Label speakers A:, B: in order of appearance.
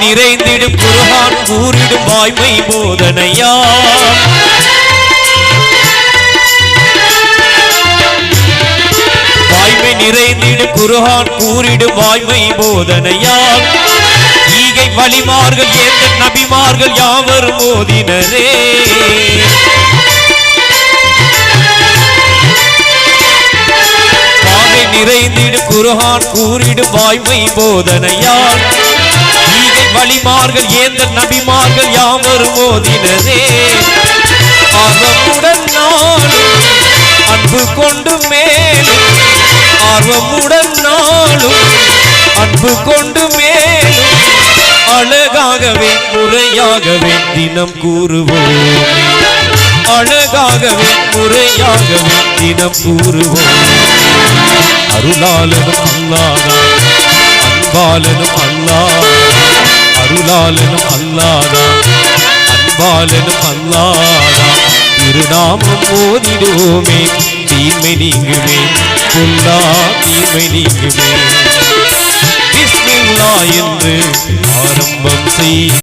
A: நிறைந்திடும் குர்ஆன் கூறிடும் வாய்மை போதனையா வாய்மை நிறைந்திடும் குர்ஆன் கூறிடும் வாய்மை போதனையால் ஈகை வலிமார்கள் ஏந்த நபிமார்கள் யாவரும் ஓதினரே வாய்மை நிறைந்திடும் குர்ஆன் கூறிடும் வாய்மை போதனையால் ஈகை வலிமார்கள் ஏந்த நபிமார்கள் யாவரும் ஓதினரே ஆர்வமுடன் நாளும் அன்பு கொண்டு மேலும் ஆர்வமுடன் நாளும் அன்பு கொண்டு மேலும் அழகாகவே முறையாகவே தினம் கூறுவோம் அழகாகவே முறையாகவே தினம் கூறுவோம் அருளாளனும் அல்லாஹ்தான் அன்பாளனும் அல்லாஹ் அருளாளனும் அல்லாஹ்தான் அன்பாளனும் அல்லாஹ்தான் திருநாமம் ஓதிடுவோமே தீமை நீங்குமே பொல்லா தீமை நீங்குமே பிஸ்மில்லாஹ் என்று ஆரம்பம் செய்